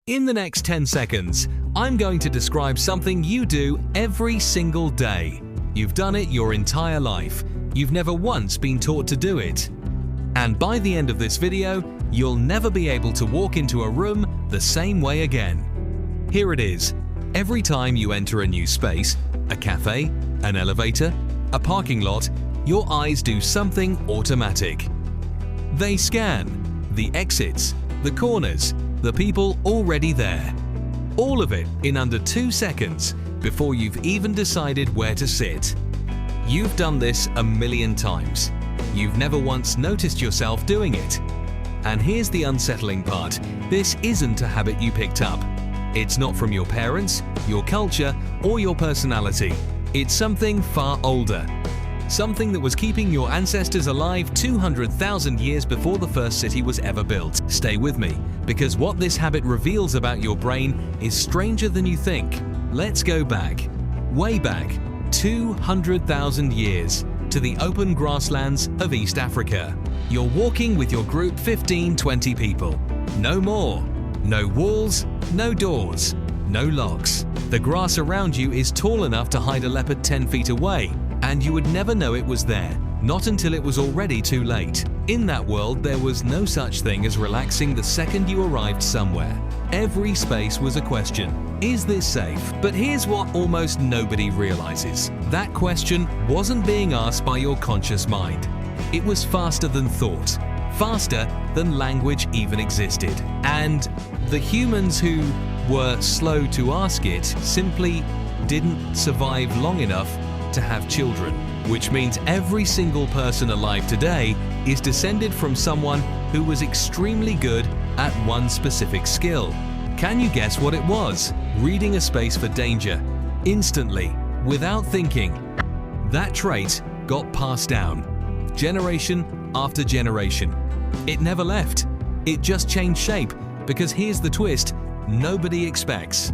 In the next 10 seconds, I'm going to describe something you do every single day. You've done it your entire life. You've never once been taught to do it. And by the end of this video, you'll never be able to walk into a room the same way again. Here it is. Every time you enter a new space, a cafe, an elevator, a parking lot, your eyes do something automatic. They scan the exits, the corners, the people already there. All of it in under 2 seconds before you've even decided where to sit. You've done this a million times. You've never once noticed yourself doing it. And here's the unsettling part. This isn't a habit you picked up. It's not from your parents, your culture, or your personality. It's something far older. Something that was keeping your ancestors alive 200,000 years before the first city was ever built. Stay with me, because what this habit reveals about your brain is stranger than you think. Let's go back, way back, 200,000 years, to the open grasslands of East Africa. You're walking with your group 15-20 people. No more. No walls, no doors, no locks. The grass around you is tall enough to hide a leopard 10 feet away, and you would never know it was there, not until it was already too late. In that world, there was no such thing as relaxing the second you arrived somewhere. Every space was a question. Is this safe? But here's what almost nobody realizes. That question wasn't being asked by your conscious mind. It was faster than thought, faster than language even existed. And the humans who were slow to ask it simply didn't survive long enough to have children, which means every single person alive today is descended from someone who was extremely good at one specific skill. Can you guess what it was? Reading a space for danger, instantly, without thinking. That trait got passed down, generation after generation. It never left. It just changed shape, because here's the twist: nobody expects.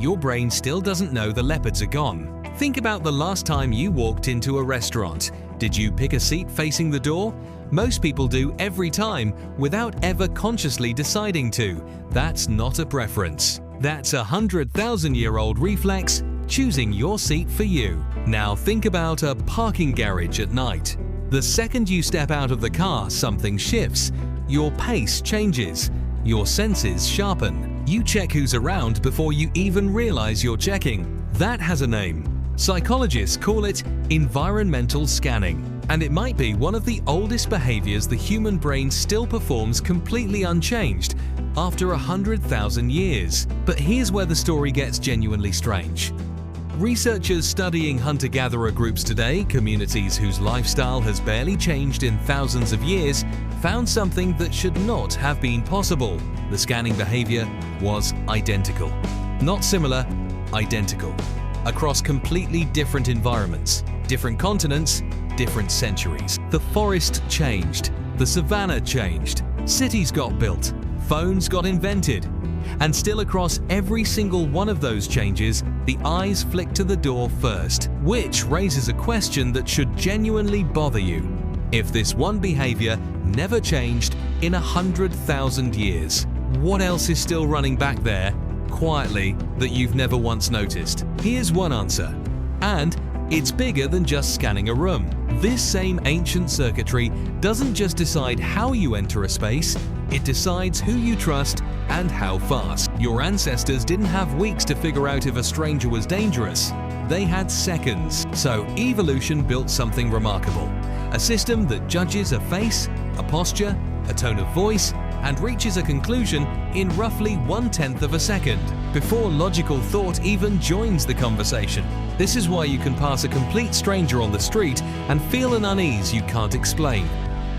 Your brain still doesn't know the leopards are gone. Think about the last time you walked into a restaurant. Did you pick a seat facing the door? Most people do every time without ever consciously deciding to. That's not a preference. That's a 100,000-year-old reflex, choosing your seat for you. Now think about a parking garage at night. The second you step out of the car, something shifts. Your pace changes. Your senses sharpen. You check who's around before you even realize you're checking. That has a name. Psychologists call it environmental scanning. And it might be one of the oldest behaviors the human brain still performs completely unchanged after 100,000 years. But here's where the story gets genuinely strange. Researchers studying hunter-gatherer groups today, communities whose lifestyle has barely changed in thousands of years, found something that should not have been possible. The scanning behavior was identical. Not similar, identical. Across completely different environments, different continents, different centuries. The forest changed, the savannah changed, cities got built, phones got invented. And still across every single one of those changes, the eyes flick to the door first, which raises a question that should genuinely bother you. If this one behavior never changed in 100,000 years, what else is still running back there, quietly, that you've never once noticed? Here's one answer. And it's bigger than just scanning a room. This same ancient circuitry doesn't just decide how you enter a space, it decides who you trust and how fast. Your ancestors didn't have weeks to figure out if a stranger was dangerous. They had seconds. So evolution built something remarkable. A system that judges a face, a posture, a tone of voice, and reaches a conclusion in roughly 1/10 of a second, before logical thought even joins the conversation. This is why you can pass a complete stranger on the street and feel an unease you can't explain.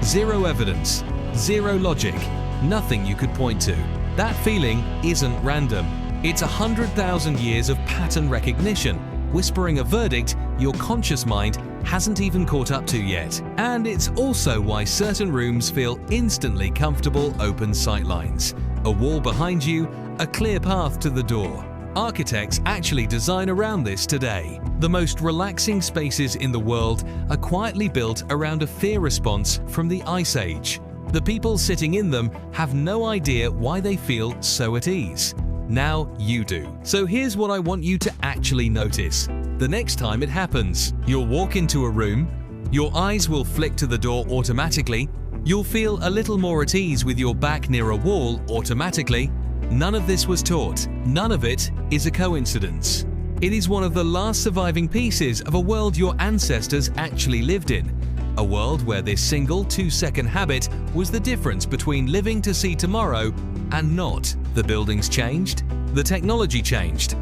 Zero evidence, zero logic, nothing you could point to. That feeling isn't random. It's 100,000 years of pattern recognition, whispering a verdict your conscious mind hasn't even caught up to yet. And it's also why certain rooms feel instantly comfortable open sightlines. A wall behind you, a clear path to the door. Architects actually design around this today. The most relaxing spaces in the world are quietly built around a fear response from the Ice Age. The people sitting in them have no idea why they feel so at ease. Now you do. So here's what I want you to actually notice. The next time it happens, you'll walk into a room, your eyes will flick to the door automatically, you'll feel a little more at ease with your back near a wall automatically. None of this was taught. None of it is a coincidence. It is one of the last surviving pieces of a world your ancestors actually lived in. A world where this single 2-second habit was the difference between living to see tomorrow and not. The buildings changed, the technology changed.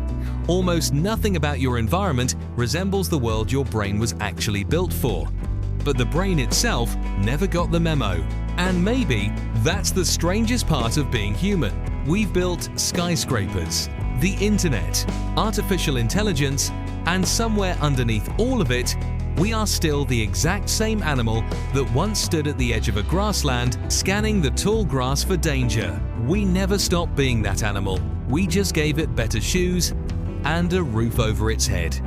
Almost nothing about your environment resembles the world your brain was actually built for. But the brain itself never got the memo. And maybe that's the strangest part of being human. We've built skyscrapers, the internet, artificial intelligence, and somewhere underneath all of it, we are still the exact same animal that once stood at the edge of a grassland scanning the tall grass for danger. We never stopped being that animal. We just gave it better shoes and a roof over its head.